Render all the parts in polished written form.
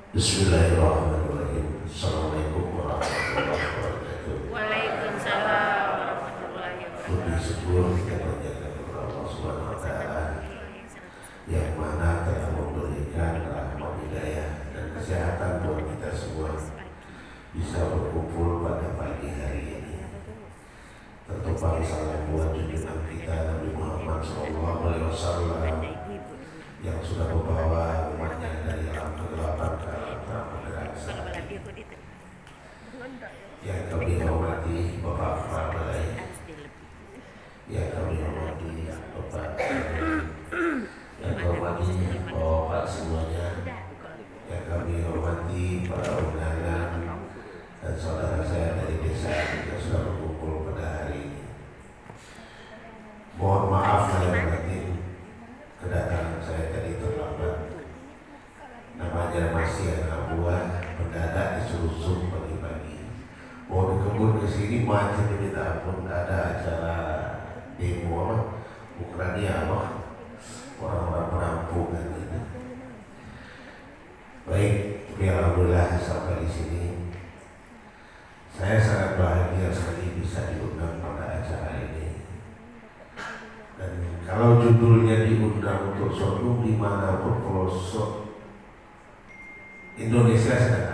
Bismillahirrahmanirrahim. Assalamualaikum warahmatullahi wabarakatuh. Waalaikumsalam warahmatullahi Puji wabarakatuh. syukur kita panjatkan kepada Allah Subhanahu wa taala yang mana telah memberikan rahmat hidayah dan kesehatan buat kita semua bisa berkumpul pada pagi hari ini. Tentu paling salam buat junjungan kita Nabi Muhammad SAW yang sudah membawa umatnya dari alam kegelapan ke alam terang benderang. Yang kami hormati Bapak Fadlai, yang kami hormati Bapak, yang kami hormati Bapak semuanya, yang kami hormati para undangan dan saudara saya dari desa yang sudah berkumpul pada hari ini. Mohon maaf lahir batin kedatangan saya tadi terlambat. Namanya masih anak buah mendadak disuruh Zoom pagi-pagi. Mau dikebun ke sini macam minta ampun, ada acara demo apa? Ukraina apa? Orang-orang penampungan itu. Baik, alhamdulillah sampai di sini. Saya sangat bahagia sekali bisa diundang pada acara ini. Dan kalau judulnya diundang untuk sorghum dimanapun pelosok Indonesia sedang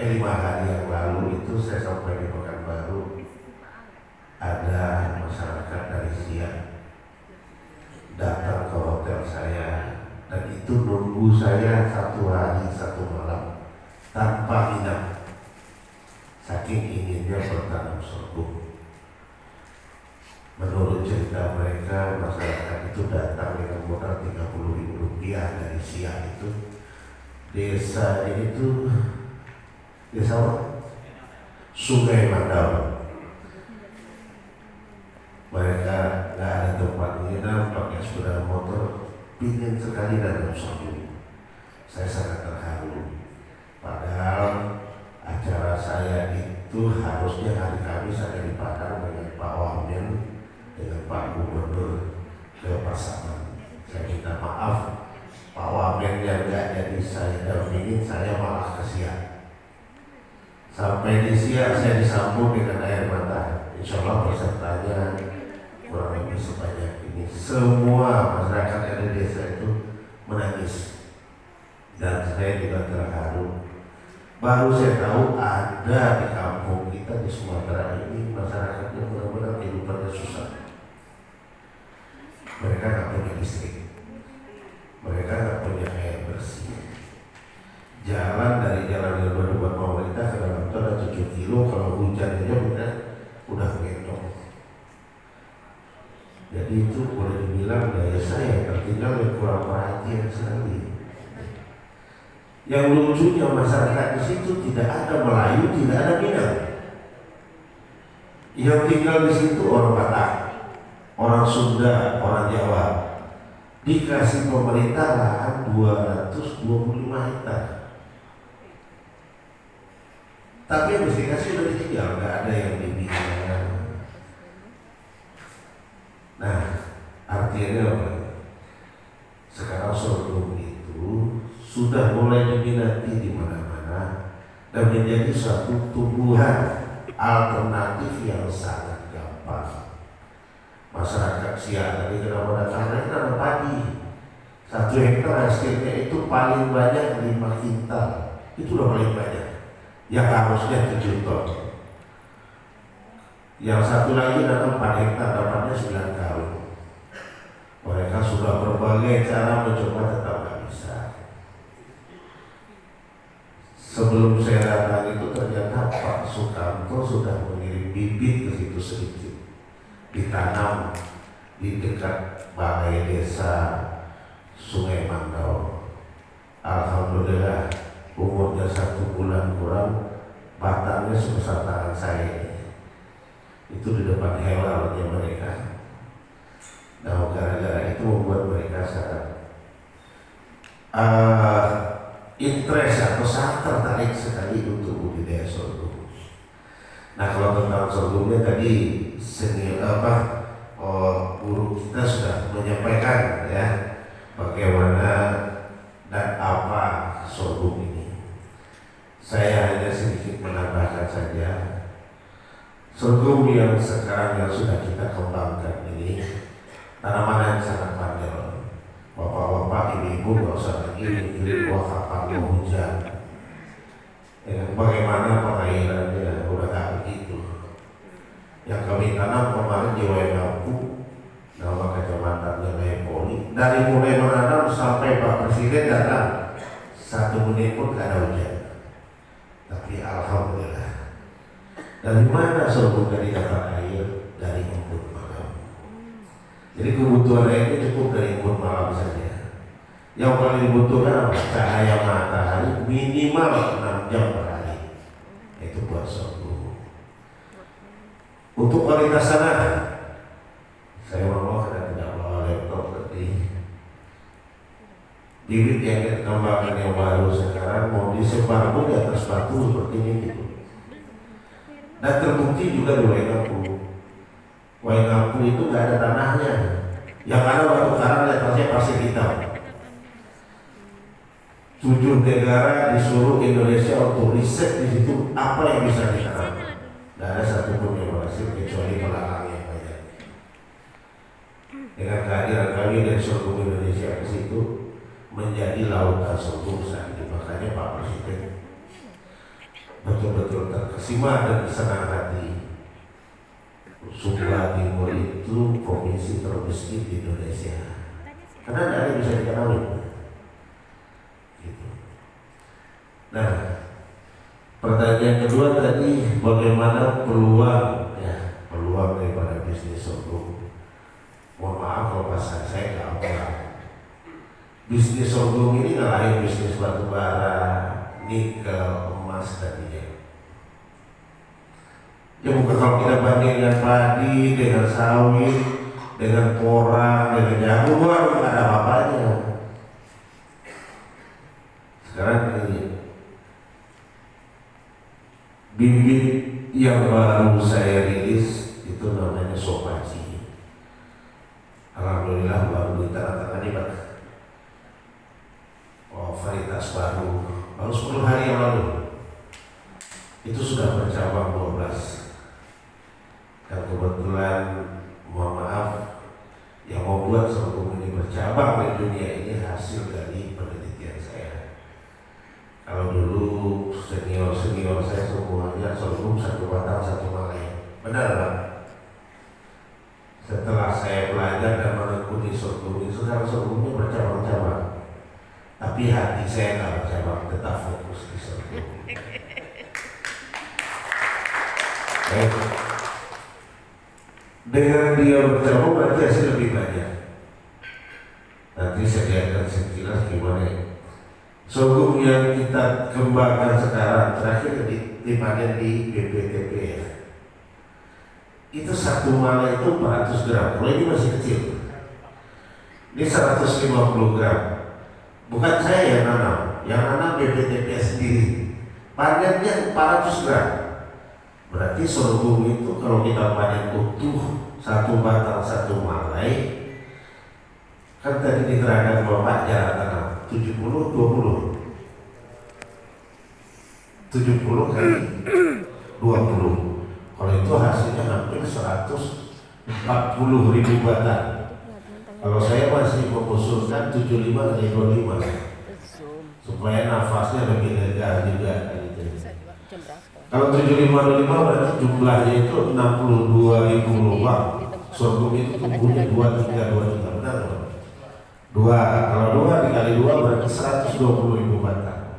5 hari yang lalu itu saya sampai di Pekanbaru, ada masyarakat dari Siak datang ke hotel saya dan itu nunggu saya 1 hari 1 malam tanpa minum, saking inginnya bertanam sorghum. Menurut cerita mereka, masyarakat itu datang dengan modal Rp30.000 dari Siak itu. Desa ini tuh desa apa? Sungai Mandau. Mereka nggak ada tempat menginap, pakai sepeda motor, pingin sekali nanam sorghum. Saya sangat terharu. Padahal acara saya itu harusnya hari Kamis ada di Padang dengan Pak Wamen, dengan Pak Gubernur ke Pasaman. Saya minta maaf, Pak Wamen yang nggak jadi saya dampingin, saya malah ke Siak. Sampai di Siak saya disambut dengan air mata. Insya Allah pesertanya kurang lebih sebanyak ini. Semua masyarakat yang ada di desa itu menangis dan saya juga terharu. Baru saya tahu ada di kampung kita di Sumatera ini masyarakatnya benar-benar kehidupannya susah. Mereka nggak punya listrik, mereka nggak punya air bersih. Jalan dari jalan yang baru buat pemerintah ke dalam itu ada 7 kilo, kalau hujan aja udah gendong. Jadi itu boleh dibilang daya saya tertinggal dan kurang perhatian sekali. Yang lucunya masyarakat di situ tidak ada Melayu, tidak ada Minang. Yang tinggal di situ orang Batak, orang Sunda, orang Jawa. Dikasih pemerintah lahan 225 hektar. Tapi yang mesti kasih udah ditinggal, nggak ada yang dibina. Nah, artinya apa? Sekarang sorghum itu sudah mulai diminati di mana-mana dan menjadi suatu tumbuhan alternatif yang sangat gampang. Masyarakat Siak tadi kenapa datang? Mereka nanam padi. 1 hektar hasilnya itu paling banyak 5 kintal. Itu udah paling banyak. Yang harusnya 7 ton. Yang satu lagi nanam 4 hektar dapatnya 9 karung. Mereka sudah berbagai cara mencoba tetap nggak bisa. Sebelum saya datang itu ternyata Pak Sukamto sudah mengirim bibit ke situ sedikit, ditanam di dekat balai desa Sungai Mandau. Alhamdulillah umurnya 1 bulan kurang, batangnya sebesar tangan saya ini. Itu di depan helalnya mereka. Nah, gara-gara itu membuat mereka sangat interest atau sangat tertarik sekali untuk budidaya sorghum. Nah, kalau tentang sorghumnya tadi guru kita sudah menyampaikan ya bagaimana sorghum ini. Saya hanya sedikit menambahkan saja, sorghum yang sekarang yang sudah kita kembangkan ini tanaman yang sangat pandai. Bapak-bapak, ibu-ibu nggak usah lagi mikirin wah kapan mau hujan. Bagaimana pengairannya udah nggak begitu. Yang kami tanam kemarin di Waingapu, nama kecamatannya Lepoli. Dari mulai menanam sampai Pak Presiden datang, 1 menit pun gak ada hujan. Tapi alhamdulillah. Dari mana sorghum dari dapat air? Dari embun malam. Jadi kebutuhan air itu cukup dari embun malam saja. Yang paling dibutuhkan apa? Cahaya matahari minimal 6 jam per hari. Itu buat sorghum. Untuk kualitas tanah, saya mau karena tidak bawa laptop tadi. Bibit yang dikembangkan yang baru sekarang mau disebar pun di atas batu seperti ini gitu. Dan terbukti juga di Waingapu. Waingapu itu nggak ada tanahnya. Yang ada batu karang di atasnya pasir hitam. 7 negara di seluruh Indonesia untuk riset di situ apa yang bisa ditanam. Tidak ada satupun yang berhasil kecuali belalang yang banyak. Dengan kehadiran kami dari sorghum Indonesia ke situ menjadi lautan sorghum saat ini. Makanya Pak Presiden betul-betul terkesima dan senang hati. Sumba Timur itu provinsi termiskin di Indonesia. Karena tidak ada yang bisa ditanami. Gitu. Nah, pertanyaan kedua tadi bagaimana peluang daripada bisnis sorghum. Mohon maaf kalau bahasa saya nggak apa. Bisnis sorghum ini ngalahin bisnis batu bara, nikel, emas tadinya. Ya bukan kalau kita bandingkan padi dengan sawit, dengan porang, dengan jagung, nggak ada apa-apanya. Sekarang ini bibit yang baru saya rilis itu namanya Sopaci. Alhamdulillah baru ditandatangani Pak. Varietas baru 10 hari yang lalu itu sudah bercabang 12. Dan kebetulan mohon maaf yang membuat sorghum ini bercabang di dunia ini hasil dari penelitian saya. Kalau dulu senior saya semuanya sorghum 1 batang 1 malai, benar Pak? Setelah saya belajar dan menekuni sorghum ini, sekarang sorghumnya bercabang-cabang. Tapi hati saya nggak bercabang, tetap fokus di sorghum. Dengan dia bercabang berarti hasil lebih banyak. Nanti saya lihatkan sekilas gimana ya. Sorghum yang kita kembangkan sekarang terakhir dipanen di BPTP ya. Itu 1 malai itu 400 gram. Kalau ini masih kecil. Ini 150 gram. Bukan saya yang nanam BPTP sendiri. Panennya 400 gram. Berarti sorghum itu kalau kita panen utuh 1 batang 1 malai, kan tadi diterangkan Bapak jarak tanam 70 kali 20. Kalau itu hasilnya hampir 140.000 batang. Kalau saya masih mengusulkan 75 kali 25 supaya nafasnya lebih lega juga. Kalau 75 berarti jumlahnya itu 62.000 lubang. Sorghum itu tumbuhnya 2-3 benar loh. 2, kalau 2 dikali 2 berarti 120.000 batang.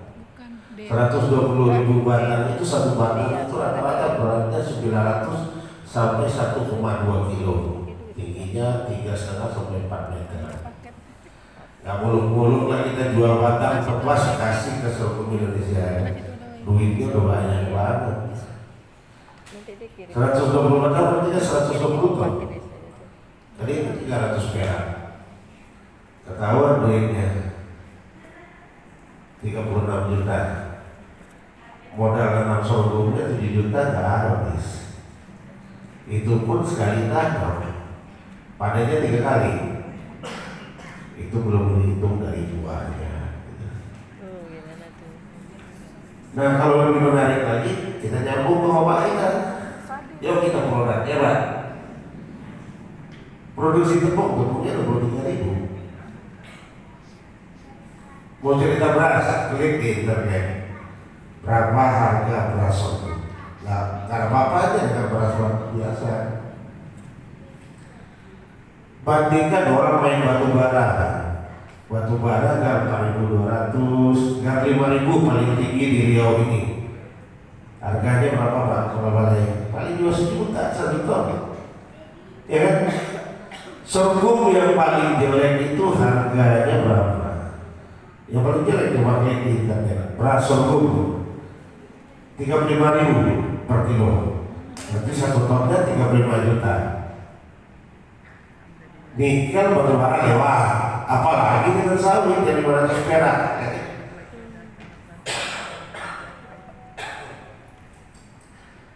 120.000 batang itu 1 batang itu rata-rata beratnya 900 sampai 1,2 kilo. Tingginya 3,5 sampai 4 meter. Gak muluk-muluk lah kita jual batang lepas kasih ke sorghum Indonesia. Duitnya udah banyak banget. 120 batang berarti 120 ton. Jadi itu 300 perak. Ketahuan duitnya 36 juta. Modal tanam sorghumnya 7 juta gak habis. Itu pun sekali tanam. Panennya 3 kali. Itu belum dihitung dari buahnya. Nah kalau lebih menarik lagi, kita nyambung ke obat kita. Yuk kita produk, ya Pak. Produksi tepungnya 23.000. Mau cerita beras, klik di internet. Berapa harga beras sorghum? Nah, karena apa aja dengan beras biasa. Bandingkan orang main batu bara. Batu bara gar 4.200, gar 5.000 paling tinggi di Riau ini. Harganya berapa Pak? Berapa lagi? Paling 2 juta 1 ton. Ya kan? Sorghum yang paling jelek itu harganya berapa? Yang paling jelek coba lihat di internet. Beras sorghum 35.000 per kilo. Berarti 1 tonnya 35 juta. Nikel batu bara lewat. Apalagi dengan sawit jadi 500 perak.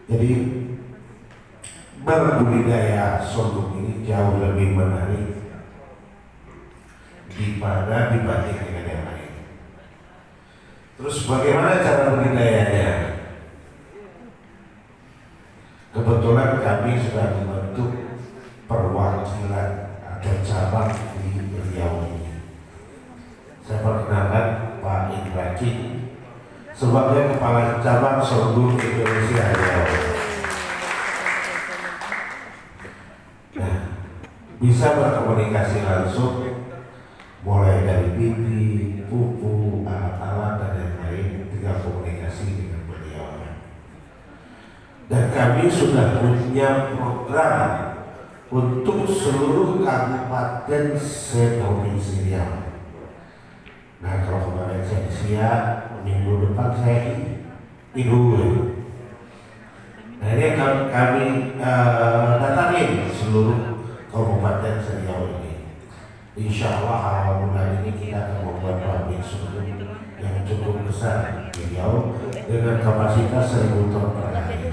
Jadi berbudidaya sorghum ini jauh lebih menarik dibanding dengan yang lain. Terus bagaimana cara budidayanya? Kebetulan kami sudah membentuk perwakilan atau cabang di Riau ini. Saya perkenalkan Pak Ibrahim sebagai Kepala Cabang Sorghum Indonesia Riau. Nah, bisa berkomunikasi langsung mulai dari bibit, pupuk, alat-alat dan lain-lain, tinggal komunikasi dengan beliau. Dan kami sudah punya program untuk seluruh kabupaten se-Provinsi Riau. Nah kalau kemarin saya siap, minggu depan saya tidur. Nah ini kami datangin seluruh kabupaten se-Riau ini. Insya Allah awal bulan ini kita akan membuat pabrik sorghum yang cukup besar di Riau dengan kapasitas 1.000 ton per hari.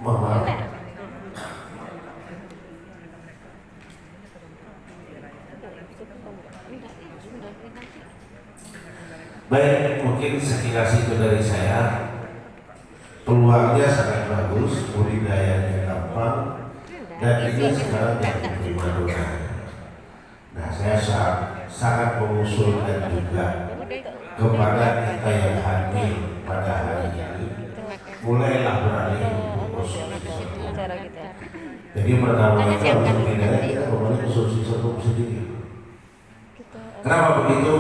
Mama. Baik, mungkin sekilas itu dari saya. Peluangnya sangat bagus, budidayanya gampang, dan ini sekarang jadi primadona. Nah, saya sangat mengusulkan juga kepada kita yang hadir pada hari ini, mulailah beralih untuk konsumsi sorghum. Jadi pertama itu harus budidaya kita kembali konsumsi sorghum sendiri. Kenapa begitu?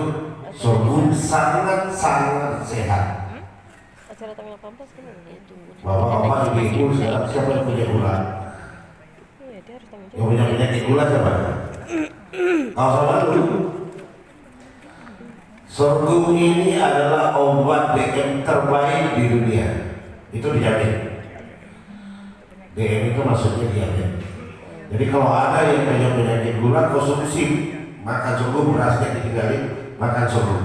Sorghum sangat-sangat sehat. Bapak-bapak ibu siapa yang punya gula? Yang punya penyakit gula siapa? Kau sama dulu. Sorghum ini adalah obat DM terbaik di dunia. Itu dijamin. DM itu maksudnya dijamin. Jadi kalau ada yang punya penyakit gula, konsumsi makan sorghum, berasnya ditinggalin, makan sorghum.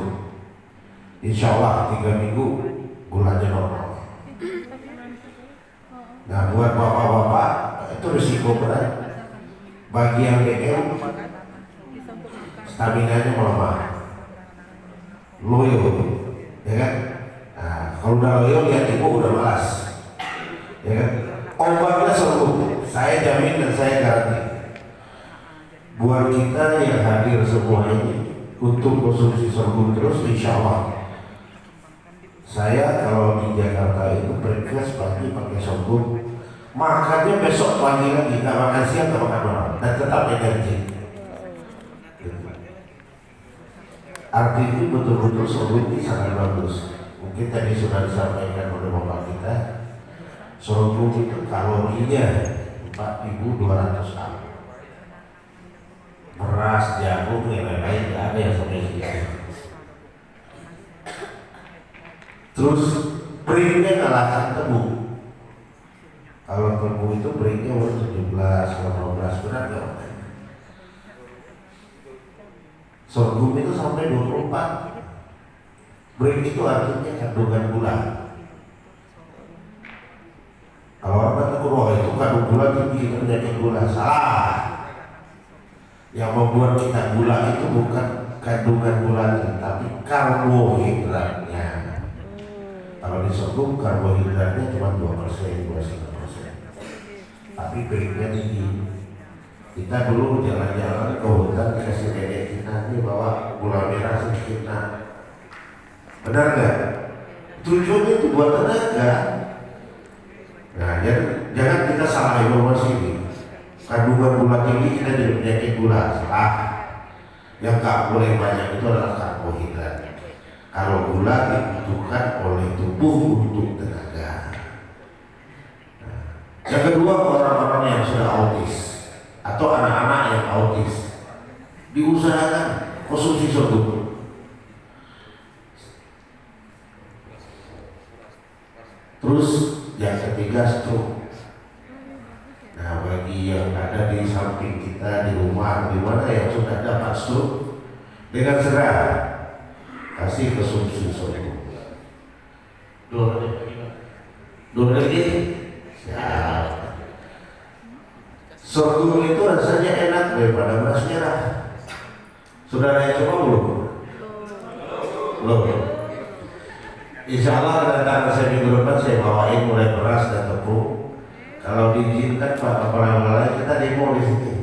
Insya Allah 3 minggu gulanya normal. Nah buat bapak-bapak itu risiko berat. Bagi yang DM, stamina-nya melemah, loyo, ya kan? Nah kalau udah loyo, lihat ibu udah malas, ya kan? Obatnya sorghum, saya jamin dan saya garansi. Buat kita yang hadir semua ini untuk konsumsi sorghum terus, insya Allah. Saya kalau di Jakarta itu breakfast pagi pakai sorghum, makannya besok pagi lagi, nggak makan siang, nggak makan malam, dan tetap energi. Artinya betul-betul sorghum ini sangat bagus. Mungkin tadi sudah disampaikan oleh bapak kita, sorghum itu kalorinya 4.200 kal. Beras, jagung, yang lain-lain nggak ada yang sampai segitu. Terus beringnya ngalahkan tebu. Kalau tebu itu beringnya 17, 18 berat ya. Sorghum itu sampai 24. Bering itu artinya kandungan gula. Kalau orang kata wah itu kandung gula tinggi, itu penyakit gula. Salah. Yang membuat kita gula itu bukan kandungan gulanya, tapi karbohidratnya. Kalau di sorghum karbohidratnya cuma 2%, 2,5%. Tapi baiknya tinggi. Kita dulu jalan-jalan ke hutan dikasih nenek kita nih bawa gula merah sedikit, nah benar nggak? Tujuannya itu buat tenaga. Nah, jangan kita salah informasi ini. Kandungan gula tinggi kita jadi penyakit gula, salah. Yang nggak boleh banyak itu adalah karbohidrat. Kalau gula dibutuhkan oleh tubuh untuk tenaga. Nah, yang kedua, orang-orang yang sudah autis atau anak-anak yang autis diusahakan konsumsi sorghum. Terus yang ketiga, stroke. Nah, bagi yang ada di samping kita di rumah, di mana yang sudah dapat stroke, dengan segera kasih konsumsi sorghum. Dua lagi, siap. Sorghum itu rasanya enak daripada beras merah. Sudah ada yang coba belum? Belum. Insya Allah kedatangan saya minggu depan saya bawain mulai beras dan tepung. Kalau diizinkan Pak Kepala Wilayah kita demo di sini.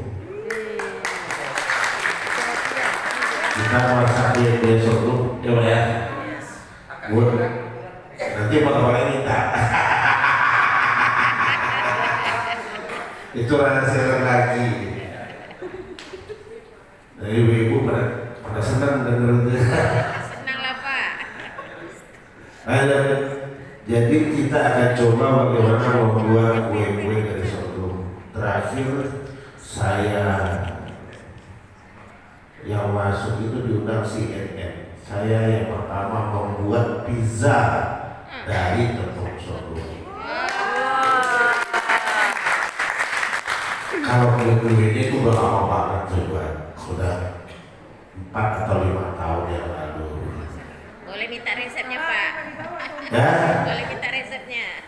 Kita masak di sorghum, coba ya. Buat nanti Pak Kepala minta. Itu rahasia lagi. Nah, ibu-ibu pada senang dengar itu. Senang lah Pak. Jadi kita akan coba bagaimana membuat kue-kue dari sorghum. Terakhir saya yang masuk itu diundang CNN. Saya yang pertama membuat pizza dari tepung sorghum. Kalau kue-kuenya itu udah lama banget juga, sudah 4 atau 5 tahun yang lalu. Boleh minta resepnya Pak? Ya? Boleh minta resepnya?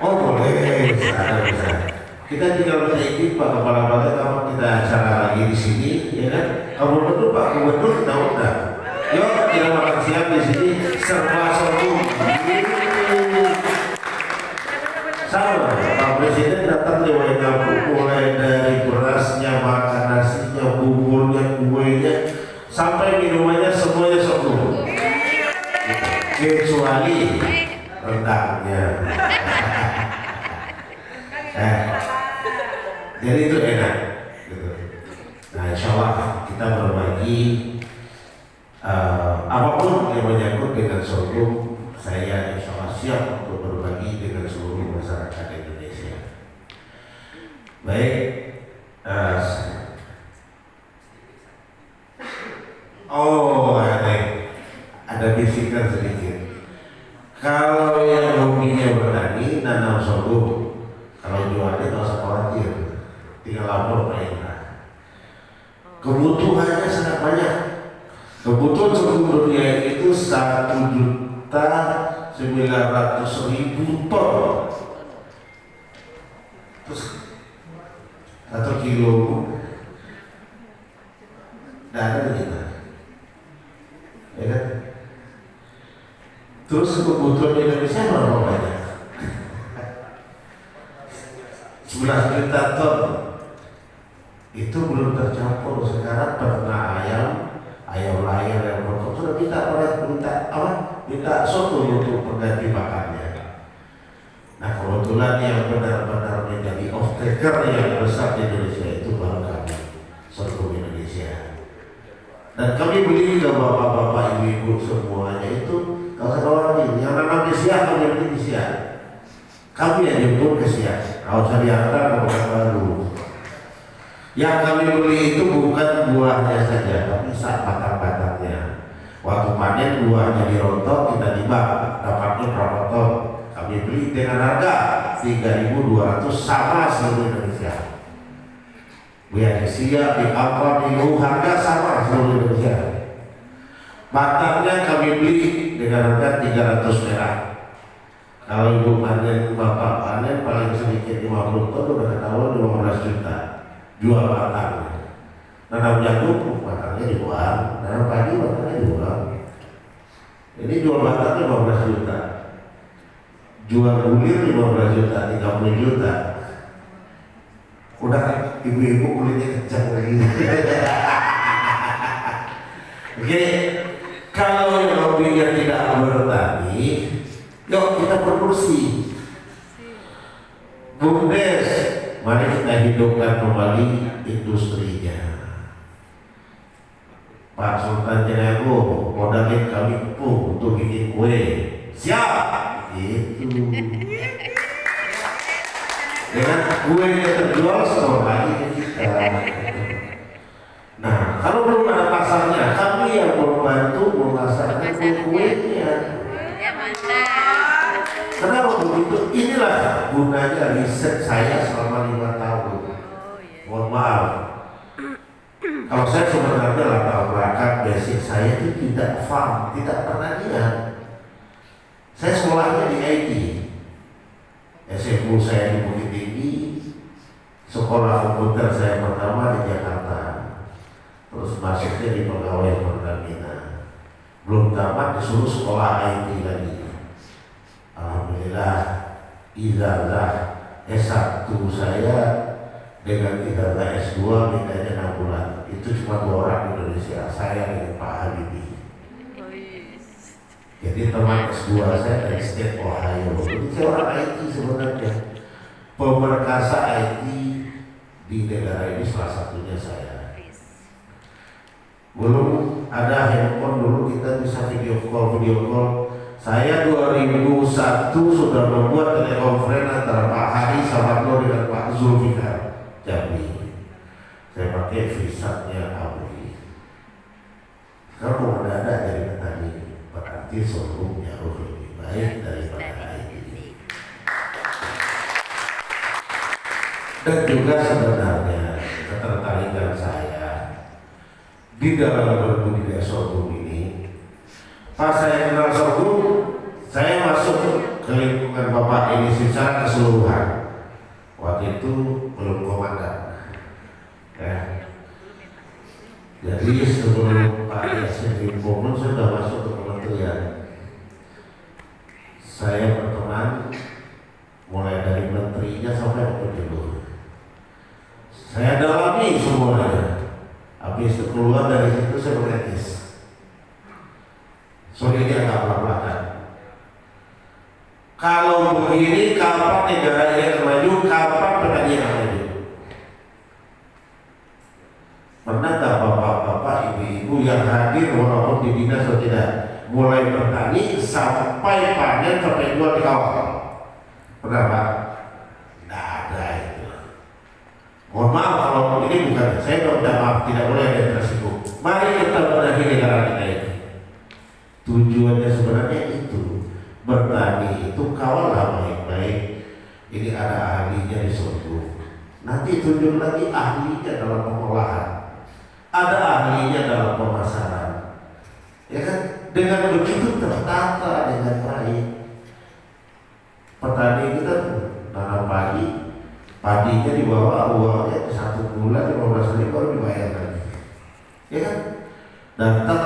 Oh boleh, bisa. Kita tinggal minta izin Pak Kepala Balai kalau kita acara lagi di sini, ya kan? Kalau betul Pak Gubernur kita undang. Yuk kita makan siang di sini serba sorghum. Sama, Pak Presiden datang lewat kampung mulai dari berasnya, makan nasinya, buburnya, kuenya, sampai minumannya semuanya sorghum. Kecuali rendangnya. Jadi itu enak. Gitu. Nah, insya Allah kita berbagi apapun yang menyangkut dengan sorghum. Saya insya Allah siap untuk berbagi dengan seluruh masyarakat Indonesia. Baik, ada bisikan sedikit. Kalau yang hobinya bertani nanam sorghum, kalau jualnya nggak usah khawatir, tinggal lapor Pak Indra. Kebutuhannya sangat banyak. Kebutuhan sorghum dunia itu 1.900.000 ton. Terus 1 kilo darah kita, ya kan? Terus kebutuhan Indonesia berapa banyak? 11 juta ton. Itu belum tercampur sekarang ternak ayam layar yang potong sudah minta sorghum untuk pengganti makannya. Nah kebetulan yang benar-benar menjadi off-taker yang besar di Indonesia itu baru kami, sorghum Indonesia. Dan kami beli ke bapak-bapak, ibu-ibu semuanya itu kalau sekarang yang nanam di Siak kami beli di Siak. Kami yang jemput ke Siak, kalau usah diantar ke Pekanbaru. Yang kami beli itu bukan buahnya saja, tapi saat batang-batangnya. Waktu panen buahnya dirontok, kita timbang, dapatnya berapa ton. Kami beli dengan harga 3.200 sama seluruh Indonesia. Biar di Siak, di Kampar, di Luhur, harga sama seluruh Indonesia. Batangnya kami beli dengan harga 300 perak. Kalau ibu panen, bapak panen paling sedikit 50 ton, udah ketahuan 15 juta. Jual batangnya. Nanam jagung, batangnya dibuang. Nanam padi, batangnya dibuang. Ini jual batangnya 15 juta. jual bulir 15 juta, 30 juta. Udah ibu-ibu kulitnya kencang lagi. Oke, kalau yang hobinya tidak bertani, yuk kita produksi. Bumdes, mari kita hidupkan kembali industrinya. Pak Sultan Jenego modalin kami untuk bikin kue. Siap, itu. Dengan kue yang terjual store lagi ke kita. Nah, kalau belum ada pasarnya, kami yang membantu memasarkan kue-kuenya. Ya mantap. Kenapa begitu? Inilah gunanya riset saya selama 5 tahun. Mohon maaf. Kalau saya sebenarnya latar belakang basic saya itu tidak farm, tidak pertanian. Saya sekolahnya di IT. SMU saya di Bukit Tinggi, sekolah komputer saya pertama di Jakarta, terus masuknya di pegawai Pertamina. Belum tamat disuruh sekolah IT lagi. Alhamdulillah, ijazah S1 saya dengan ijazah S2 bedanya 6 bulan. Itu cuma 2 orang di Indonesia, saya dengan Pak Habibie. Jadi teman S2 saya dari State Ohio. Jadi saya orang IT sebenarnya. Pemerkasa IT di negara ini salah satunya saya. Belum ada handphone dulu kita bisa video call. Saya 2001 sudah membuat telekonferensi antara Pak Hari Sabarno dengan Pak Zulfikar Jambi. Saya pakai visatnya Abri. Sekarang ada dari petani, berarti sorghumnya lebih baik daripada ini. Dan juga sebenarnya ketertarikan saya di dalam berbudidaya sorghum ini. Pas saya kenal sorghum, saya masuk ke lingkungan Bapak ini secara keseluruhan. Waktu itu belum komandan. Ya. Jadi sebelum Pak Yasin Limpo sudah masuk ke kementerian. Saya berteman mulai dari menterinya sampai gubernur. Saya dalami semuanya. Habis itu keluar dari situ saya mengetis. Soalnya dia nggak belak-belakan. Kalau begini, kapan negara ini akan maju? Kapan petani akan maju? Pernah tak bapak-bapak, ibu-ibu yang hadir walaupun di dinas atau tidak, mulai bertani sampai panen sampai jual di kawah? Pernah Pak? Tidak ada itu. Mohon maaf kalau ini bukan, saya minta maaf, tidak boleh ada yang tersinggung. Mari kita benahi negara kita ini. Tujuannya sebenarnya itu, bertani itu kawallah baik-baik. Ini ada ahlinya di sorghum. Nanti tunjuk lagi ahlinya dalam pengolahan. Ada ahlinya dalam pemasaran, ya kan? Dengan begitu tertata dengan baik, petani kita nanam padi, padinya dibawa uangnya 1 bulan 15 hari baru dibayar lagi, ya kan? Datang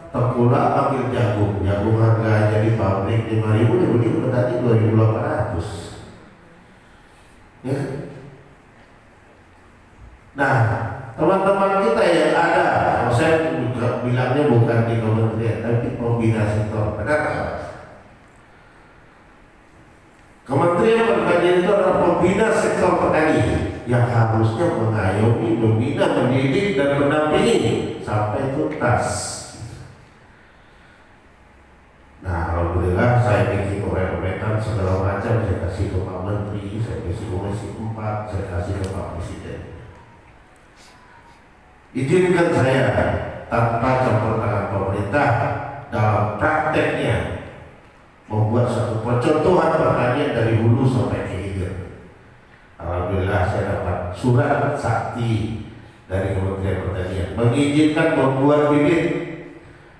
terpula ambil jagung harganya di pabrik 5.000, dibeli petani 2.800, ya kan? Nah, teman-teman kita yang ada, kalau saya juga bilangnya bukan di kementerian, tapi pembina sektor, benar? Kementerian Pertanian itu adalah pembina sektor petani yang harusnya mengayomi, membina, mendidik dan mendampingi sampai tuntas. Nah, alhamdulillah saya bikin orang-orang segala macam, saya kasih ke Pak Menteri, saya kasih Komisi 4, saya kasih ke Pak Presiden. Izinkan saya tanpa campur tangan pemerintah dalam prakteknya membuat satu percontohan pertanian dari hulu sampai ke hilir. Alhamdulillah saya dapat surat sakti dari Kementerian Pertanian mengizinkan membuat bibit,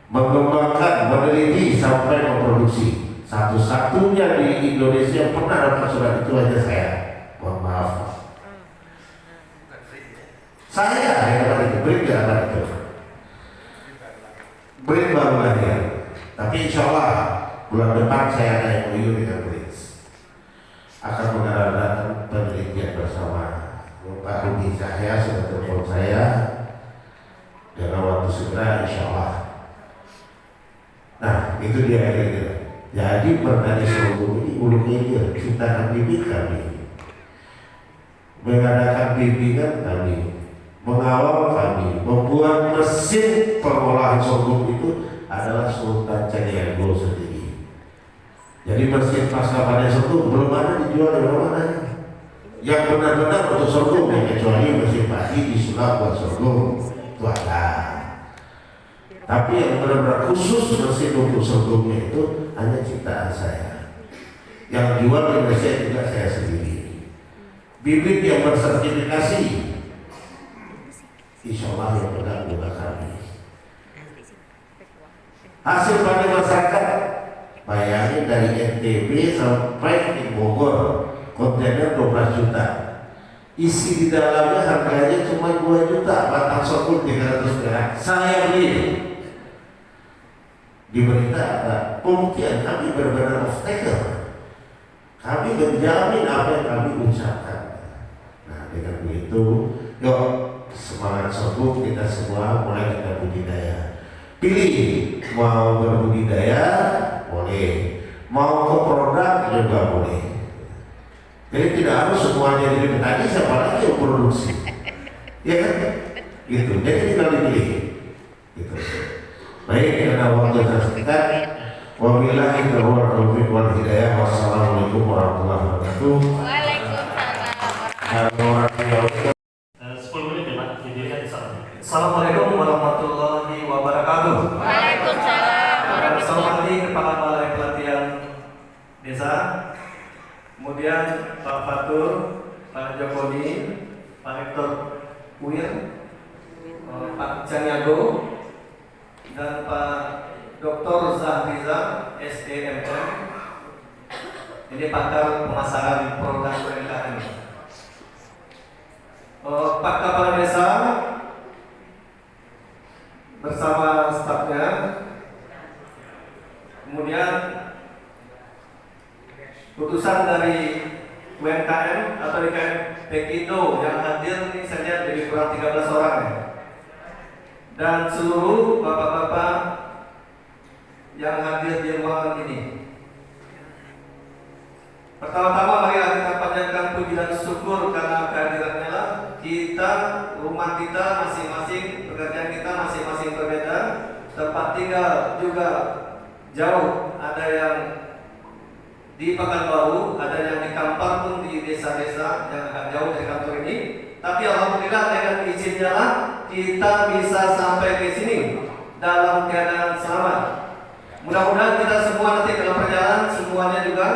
mengembangkan, meneliti sampai memproduksi. Satu-satunya di Indonesia pernah dapat surat itu aja saya. Mohon maaf. Saya yang dapat itu, BRIN tidak dapat itu. BRIN baru lahir. Tapi insya Allah bulan depan saya ada MOU dengan BRIN. akan mengadakan penelitian bersama. Pak Budi Cahya sudah telepon saya dalam waktu segera, insya Allah. Nah, itu dia kira-kira. Jadi Pertani Sorghum ini ulu hilir, kita akan bibit kami, mengadakan bimbingan kami, mengawal kami, membuat mesin pengolahan sorghum itu adalah Sultan Caniago sendiri. Jadi mesin pasca panen sorghum belum ada dijual di mana-mana. Yang benar-benar untuk sorghum, ya, kecuali mesin padi disulap buat sorghum itu ada. Tapi yang benar-benar khusus mesin untuk sorghumnya itu hanya ciptaan saya. Yang jual di Indonesia juga saya sendiri. Bibit yang bersertifikasi, insya Allah yang pegang juga kami. Hasil panen masyarakat, bayangin dari NTB sampai di Bogor, kontainer 12 juta. Isi di dalamnya harganya cuma 2 juta, batang sorghum 300 gram. Saya beli. Di berita ada pembuktian kami benar-benar off taker. Kami menjamin apa yang kami ucapkan. Nah, dengan begitu, yuk semangat sorghum kita semua mulai kita budidaya. Pilih mau berbudidaya boleh, mau ke produk juga boleh. Jadi tidak harus semuanya jadi petani, siapa lagi yang produksi, ya kan? Gitu. Jadi tinggal dipilih. Gitu. Baik, karena waktu tersingkat. Wabillahi taufiq wal hidayah. Wassalamualaikum warahmatullahi wabarakatuh. Waalaikumsalam. 10 menit ya Pak, jadi di sana. Assalamualaikum warahmatullahi wabarakatuh. Waalaikumsalam. Selamat pagi Kepala Balai Pelatihan Desa, kemudian Pak Fatur, Pak Jokoni, Pak Hector Kuir, Pak Caniago, dan Pak Dr. Zahriza SDMM. Ini pakar pemasaran produk UMKM. Pak Kepala Desa bersama stafnya, kemudian putusan dari UMKM atau IKM Pekindo yang hadir ini saya lihat lebih kurang 13 orang ya. Dan seluruh bapak-bapak yang hadir di ruangan ini. Pertama-tama mari kita panjatkan puji dan syukur karena kehadirannya lah kita, rumah kita masing-masing, pekerjaan kita masing-masing berbeda, tempat tinggal juga jauh, ada yang di Pekanbaru, ada yang di Kampar pun di desa-desa yang agak jauh dari kantor ini. Tapi alhamdulillah dengan izinnya lah kita bisa sampai ke sini dalam keadaan selamat. Mudah-mudahan kita semua nanti dalam perjalanan semuanya juga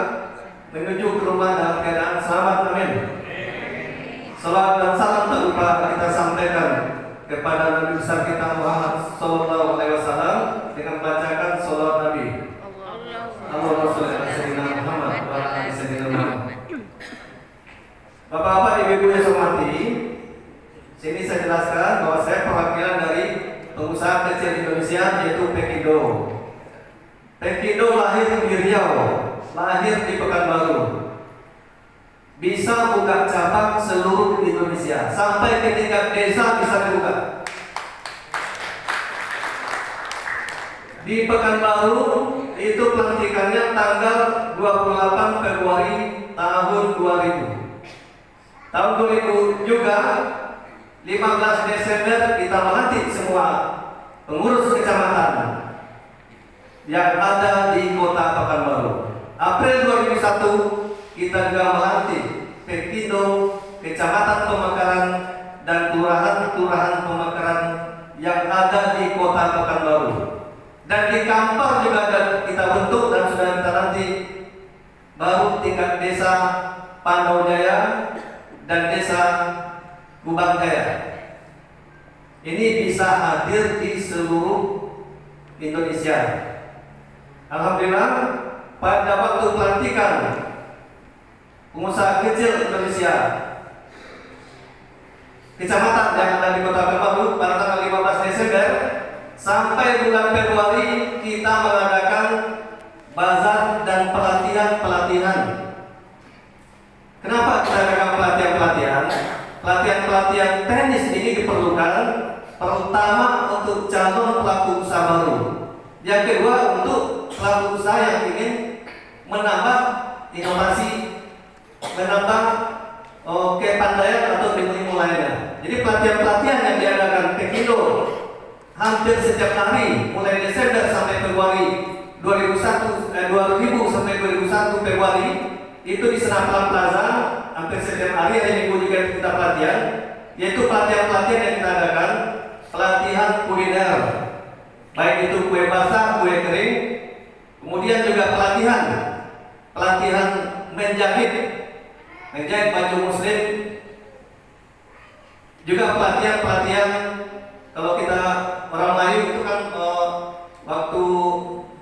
menuju ke rumah dalam keadaan selamat. Amin. Salawat dan salam tak lupa kita sampaikan kepada Nabi besar kita Muhammad Sallallahu Alaihi Wasallam dengan bacakan salawat Nabi. Allahumma sholli ala sayyidina Muhammad wa ala ali sayyidina Muhammad. Bapak-bapak, ibu-ibu yang saya hormati, sini saya jelaskan bahwa saya perwakilan dari pengusaha kecil Indonesia yaitu Pekindo. Pekindo lahir di Riau, lahir di Pekanbaru. Bisa buka cabang seluruh Indonesia sampai ke tingkat desa bisa dibuka. Di Pekanbaru itu pelantikannya tanggal 28 Februari tahun 2000. Tahun 2000 juga 15 Desember kita melantik semua pengurus kecamatan yang ada di kota Pekanbaru. April 2001 kita juga melantik Pekindo, kecamatan Pemekaran dan kelurahan-kelurahan Pemekaran yang ada di kota Pekanbaru. Dan di Kampar juga ada kita bentuk dan sudah kita lantik baru tingkat desa Pandau Jaya dan desa Kubang Jaya. Ini bisa hadir di seluruh Indonesia. Alhamdulillah pada waktu pelantikan pengusaha kecil Indonesia kecamatan yang ada di kota Pekanbaru pada tanggal 15 Desember sampai bulan Februari kita mengadakan bazar dan pelatihan calon pelaku usaha baru. Yang kedua, untuk pelaku usaha yang ingin menambah inovasi, menambah kepandaian atau ilmu lainnya. Jadi pelatihan-pelatihan yang diadakan Tekindo hampir setiap hari mulai Desember sampai Februari 2000 sampai 2001 Februari itu di Senapan Plaza hampir setiap hari Minggu juga kita pelatihan, yaitu pelatihan-pelatihan yang kita adakan, pelatihan kuliner, baik itu kue basah, kue kering, kemudian juga pelatihan menjahit baju muslim, juga pelatihan kalau kita orang Melayu itu kan waktu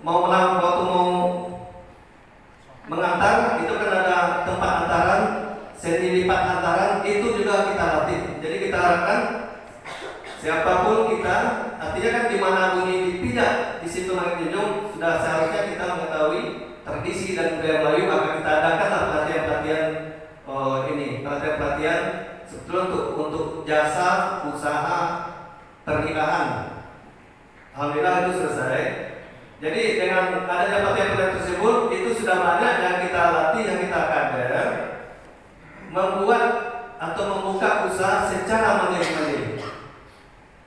mau mengantar itu kan ada tempat antaran, seni lipat antaran, itu juga kita latih. Jadi kita harapkan siapapun kita, artinya kan di mana bunyi dipijak di situ langit junjung, sudah seharusnya kita mengetahui tradisi dan budaya Melayu, maka kita adakanlah pelatihan-pelatihan pelatihan sebetulnya untuk jasa usaha pernikahan. Alhamdulillah itu selesai. Jadi dengan adanya pelatihan-pelatihan tersebut itu sudah banyak yang kita latih, yang kita kader membuat atau membuka usaha secara mandiri.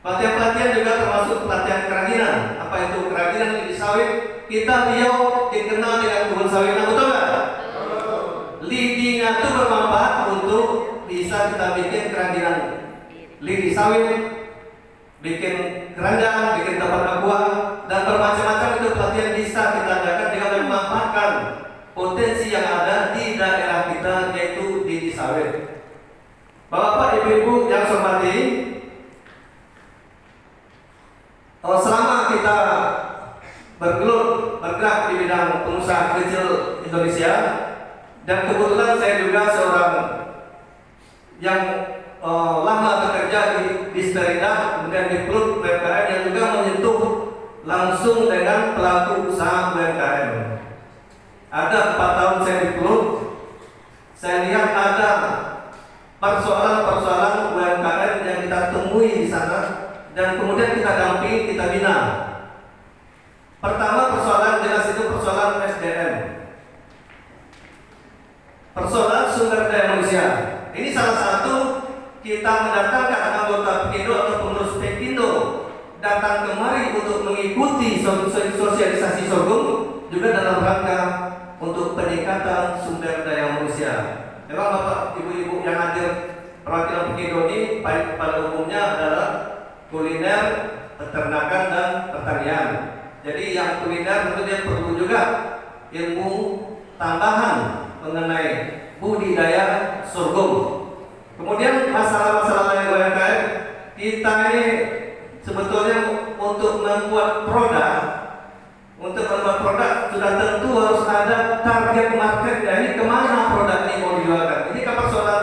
Pelatihan-pelatihan juga termasuk pelatihan kerajinan. Apa itu kerajinan lidi sawit? Kita Riau dikenal dengan kebun sawitnya, betul nggak? Lidinya itu bermanfaat untuk bisa kita bikin kerajinan lidi sawit, bikin keranjang, bikin tempat aqua, dan bermacam-macam itu pelatihan bisa kita adakan dengan memanfaatkan potensi yang ada di daerah kita, yaitu lidi sawit. Bapak, Ibu-ibu yang saya hormati, selama kita bergerak di bidang pengusaha kecil Indonesia, dan kebetulan saya juga seorang yang lama bekerja di Sperida, kemudian di klub UMKM yang juga menyentuh langsung dengan pelaku usaha UMKM. Ada 4 tahun saya di klub, saya lihat ada persoalan-persoalan UMKM yang kita temui di sana, dan kemudian kita dampingi, kita bina. Pertama, persoalan jelas itu persoalan SDM, persoalan sumber daya manusia. Ini salah satu kita mendatangkan anggota Pekindo atau pengurus Pekindo datang kemari untuk mengikuti sosialisasi sorghum juga dalam rangka untuk peningkatan sumber daya manusia. Memang Bapak Ibu-ibu yang hadir perwakilan Pekindo ini pada umumnya adalah kuliner, peternakan dan pertanian. Jadi yang kuliner tentu dia perlu juga ilmu tambahan mengenai budidaya sorghum. Kemudian masalah-masalah lain UMKM, kita ini sebetulnya untuk membuat produk sudah tentu harus ada target market. Ini kemana produk ini mau dijualkan. Ini kan persoalan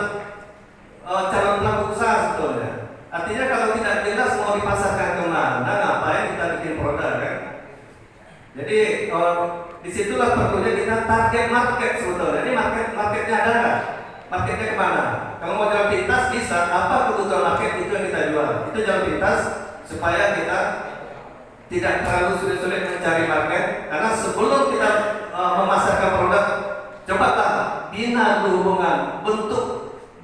calon pelaku usaha sebetulnya. Artinya kalau tidak jelas mau dipasarkan kemana, ngapain kita bikin produk kan? Jadi disitulah perlunya kita target market sebetulnya. Ini marketnya ada nggak? Marketnya kemana? Kalau mau jalan pintas bisa, apa kebutuhan market itu yang kita jual. Itu jalan pintas supaya kita tidak terlalu sulit-sulit mencari market. Karena sebelum kita memasarkan produk, cobalah bina dulu hubungan, bentuk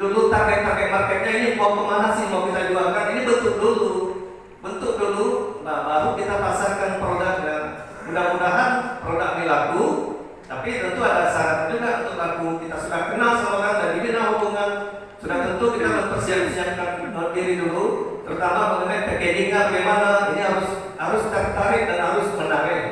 dulu target marketnya ini mau kemana sih mau kita jualkan. Ini bentuk dulu, nah baru kita pasarkan produknya. Mudah-mudahan produk ini laku, tapi tentu ada syarat juga untuk laku. Kita sudah kenal sama orang dan dibina hubungan, sudah tentu kita mempersiapkan diri dulu, terutama mengenai packagingnya bagaimana. Ini harus tertarik dan harus menarik.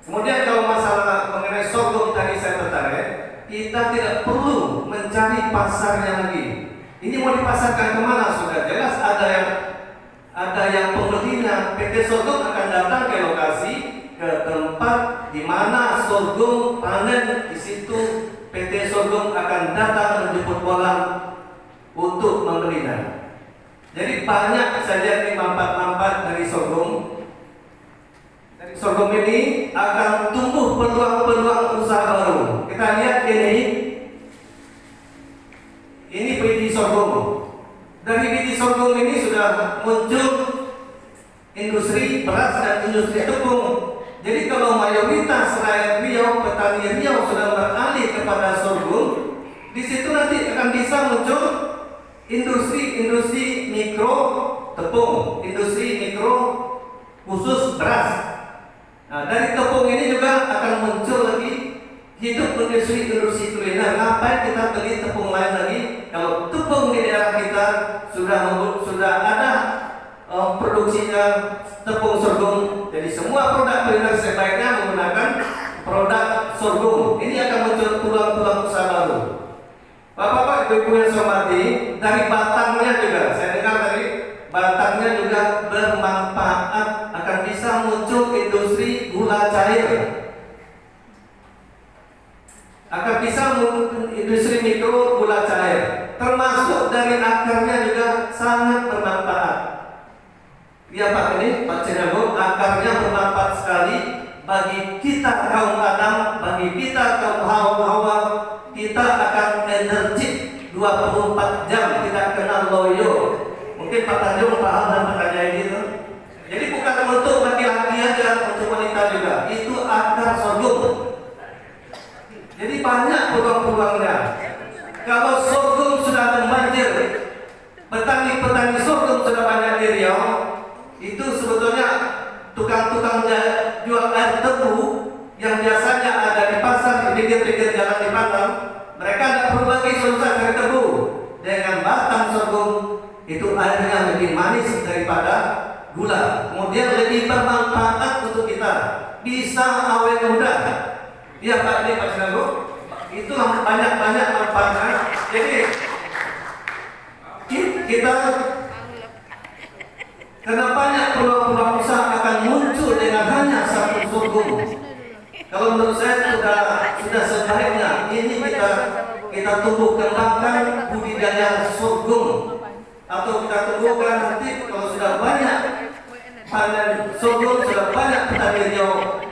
Kemudian kalau masalah mengenai sorghum tadi saya tertarik, kita tidak perlu mencari pasarnya lagi. Ini mau dipasarkan kemana? Sudah jelas ada yang pembelinya. PT Sorghum akan datang ke lokasi, ke tempat di mana sorghum panen. Di situ PT Sorghum akan datang menjemput bola untuk membelinya. Jadi banyak saja nih manfaat-manfaat dari sorghum. Dari sorghum ini akan tumbuh peluang-peluang usaha baru. Kita lihat ini biji sorghum. Dari biji sorghum ini sudah muncul industri beras dan industri tepung. Jadi kalau mayoritas rakyat Riau, petani Riau sudah beralih kepada sorghum, di situ nanti akan bisa muncul industri mikro tepung, industri mikro khusus beras. Nah, dari tepung ini juga akan muncul lagi hidup industri kuliner. Ngapain kita beli tepung lain lagi kalau tepung di daerah kita sudah ada produksinya tepung sorghum. Jadi semua produk kuliner sebaiknya menggunakan produk sorghum. Ini akan muncul peluang-peluang usaha baru. Bapak-bapak, ibu-ibu yang saya hormati, dari batangnya juga, saya dengar tadi batangnya juga bermanfaat, akan bisa muncul industri gula cair, akan bisa industri mikro gula cair, termasuk dari akarnya juga sangat bermanfaat. Ya Pak, ini Pak Cenabo, akarnya bermanfaat sekali bagi kita kaum Adam, bagi kita kaum Hawa. Kita akan energik 24 jam, tidak kenal loyo. Mungkin Pak Tanjung paham dan pertanyaan itu. Jadi bukan untuk laki-laki aja, untuk wanita juga. Itu akar sorghum. Jadi banyak peluang-peluangnya. Kalau sorghum sudah membanjir, petani-petani sorghum sudah banyak di Riau, itu sebetulnya tukang-tukang jual air tebu yang biasanya ada di pasar, di pinggir-pinggir jalan di Padang, mereka tidak perlu lagi susah cari tebu. Dengan batang sorghum itu airnya lebih manis daripada gula, kemudian lebih bermanfaat untuk kita, bisa awet muda. Iya Pak, ini Pak Sinago, itu banyak manfaatnya. Jadi kita karena banyak peluang-peluang usaha akan muncul dengan hanya satu sorghum. Kalau menurut saya sudah sebaiknya ini kita tumbuh kembangkan budidaya sorghum, atau kita tumbuhkan nanti kalau sudah banyak panen sorghum, sudah banyak petani Riau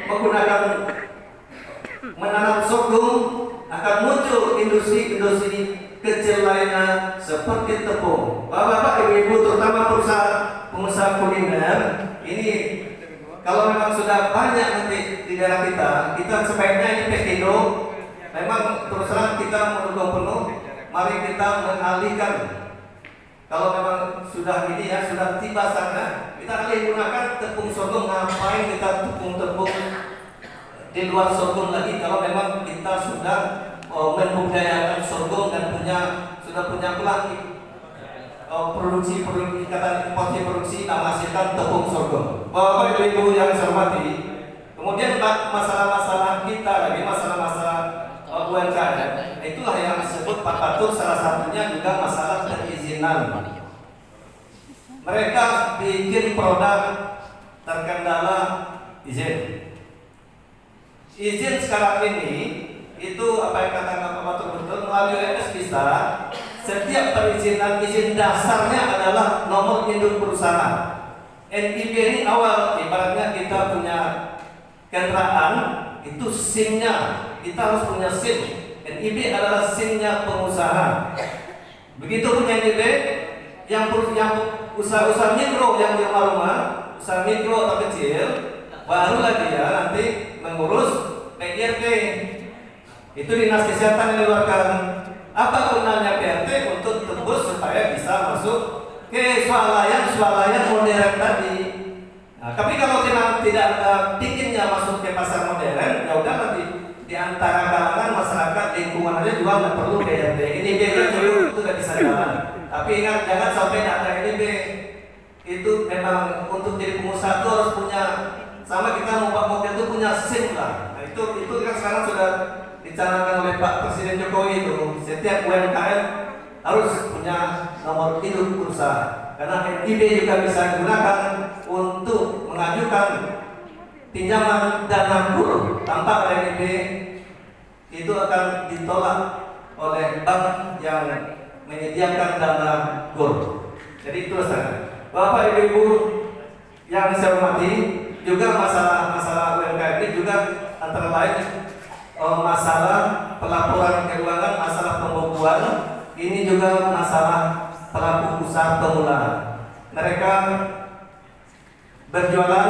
menanam sorghum, akan muncul industri kecil lainnya seperti tepung. Bapak-bapak, ibu-ibu, terutama pengusaha kuliner ini, kalau memang sudah banyak nanti di daerah kita sebaiknya ini Pekindo. Memang terus terang kita mendukung penuh. Mari kita mengalihkan. Kalau memang sudah ini ya, sudah tiba sana, kita alih gunakan tepung sorghum. Ngapain kita tepung-tepung di luar sorghum lagi? Kalau memang kita sudah membudidayakan sorghum dan sudah punya pelan produksi produksi menghasilkan tepung sorghum. Bapak ibu yang saya hormati, kemudian masalah-masalah kita lagi, masalah-masalah UMKM, itulah yang disebut Pak Batur, salah satunya juga masalah perizinan. Mereka bikin produk terkendala izin sekarang ini. Itu apa yang katakan Pak Batur betul, melalui OMS bisa. Setiap perizinan, izin dasarnya adalah nomor induk perusahaan. NIB ini awal, ibaratnya kita punya kendaraan, itu SIM-nya, kita harus punya SIM. NIB adalah SIM-nya pengusaha. Begitu punya NIB, yang usaha-usaha mikro, yang di rumah-rumah, usaha mikro atau kecil, barulah dia nanti mengurus PRT. Itu dinas kesehatan yang mengeluarkan. Apa gunanya PRT? Untuk tembus supaya bisa masuk ke swalayan modern tadi. Nah, tapi kalau tidak bikinnya masuk ke pasar modern, ya udah nanti di antara kalangan masyarakat lingkungan aja juga nggak perlu PRT. Ini biaya dulu itu nggak bisa jalan. Tapi ingat, jangan sampai ada ini itu memang untuk jadi pengusaha itu harus punya, sama kita mau mobil itu punya SIM lah. Nah, itu kan sekarang sudah dicanangkan oleh Pak Presiden Jokowi itu, setiap UMKM harus punya nomor induk perusahaan, karena NIB juga bisa digunakan untuk mengajukan pinjaman dana kur tanpa NIB, itu akan ditolak oleh bank yang menyediakan dana kur. Jadi itu saja. Bapak Ibu yang saya hormati, juga masalah UMKM ini juga antara lain masalah pelaporan keuangan, masalah pembukuan, ini juga masalah pelaku usaha pemula. Mereka berjualan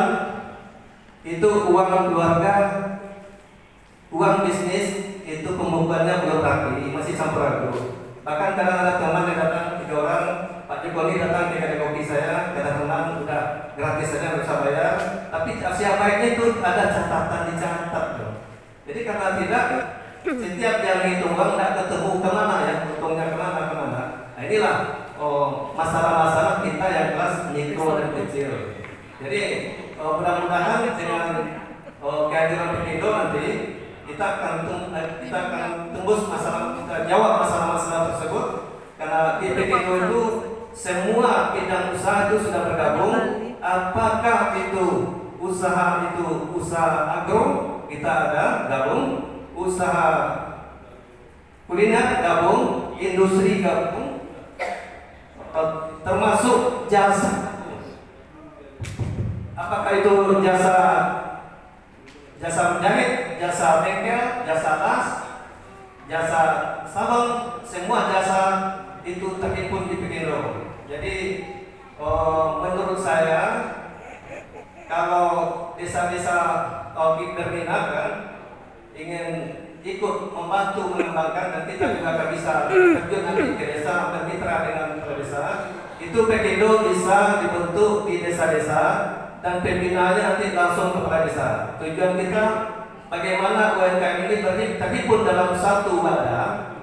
itu uang keluarga, uang bisnis itu pembukuannya belum rapi, masih campur aduk. Bahkan kadang ada teman yang datang 3 orang, Pak Jokowi datang di kedai kopi saya, kata teman udah gratis saja nggak usah bayar. Tapi siapa baiknya itu ada catatan dicatat loh. Jadi karena tidak setiap yang hitung uang nggak ketemu kemana ya, untungnya kemana. Nah inilah masalah-masalah kita yang kelas mikro dan kecil. Jadi mudah-mudahan dengan kehadiran Pekindo nanti kita akan tembus masalah, kita jawab masalah-masalah tersebut. Karena di Pekindo itu semua bidang usaha itu sudah bergabung. Apakah itu usaha agro, kita ada gabung, usaha kuliner gabung, industri gabung, termasuk jasa. Apakah itu jasa menjahit, jasa bengkel, jasa tas, jasa salon, semua jasa itu terhimpun di Pekindo. Jadi menurut saya kalau desa-desa berminat kan ingin ikut membantu mengembangkan, dan kita juga akan bisa terjun nanti ke desa, bermitra dengan desa, itu Pekindo bisa dibentuk di desa-desa dan pembinaannya nanti langsung kepada desa. Tujuan kita bagaimana UMKM ini terhimpun dalam satu wadah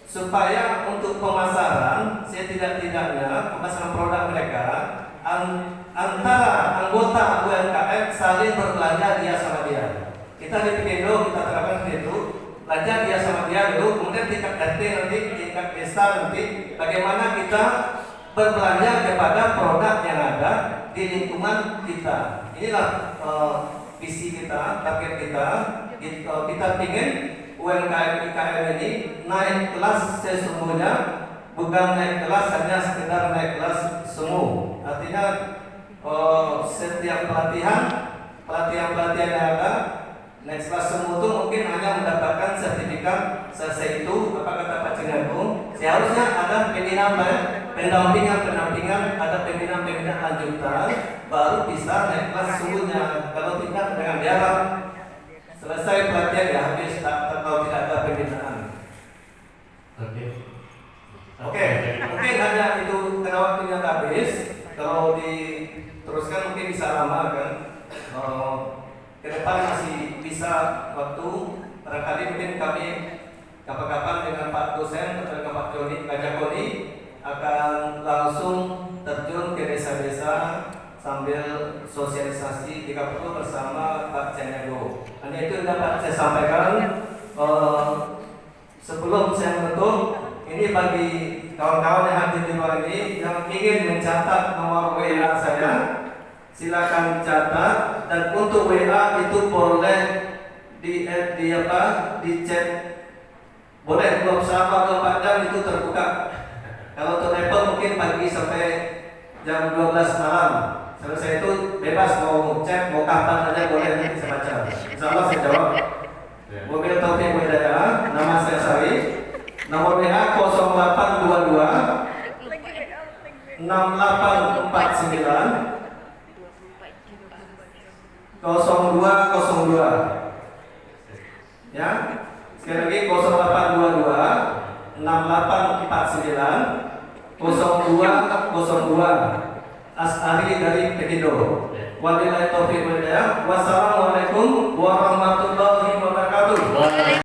supaya untuk pemasaran setidak-tidaknya pemasaran produk mereka antara anggota UMKM saling berbelanja dia sama dia. Kita di Pekindo kita terapkan itu, belanja dia sama dia dulu, kemudian tingkat RT nanti, tingkat desa nanti, bagaimana kita berbelanja kepada produk yang ada di lingkungan kita. Inilah visi kita, target kita. Kita ingin UMKM IKM ini naik kelas sesungguhnya, bukan naik kelas hanya sekedar naik kelas semu. Artinya setiap pelatihan yang ada naik kelas semu itu mungkin hanya mendapatkan sertifikat selesai itu. Apa kata Pak Cengagung? Seharusnya ada pendampingan, ada pembinaan lanjutan, baru bisa naik kelas sesungguhnya. Kalau tidak dengan jarak selesai pelatihan ya habis, kalau tidak ada pembinaan. Oke, mungkin hanya itu karena waktunya habis. Kalau diteruskan mungkin bisa lama kan. Ke depan masih bisa waktu. Barangkali mungkin kami kapan-kapan dengan Pak dosen atau dengan Pak Joni akan langsung terjun ke desa-desa sambil sosialisasi jika perlu bersama Pak Cenego. Hanya itu yang dapat saya sampaikan. Sebelum saya menutup, ini bagi kawan-kawan yang hadir di luar ini yang ingin mencatat nomor WA saya, silakan catat. Dan untuk WA itu boleh di chat, boleh 24 jam itu terbuka. Kalau telepon mungkin pagi sampai jam 12 malam. Selesai itu bebas mau chat, mau kapan aja boleh, nanti saya baca. Insyaallah saya jawab. Mobil Taufik Widaya, nama saya Sari. Nomor WA 0822 6849 0202. Ya, sekali lagi 0822 6849 0202. As'ari dari Pekindo. Wabillahi taufiq wal hidayah. Wassalamualaikum warahmatullahi wabarakatuh.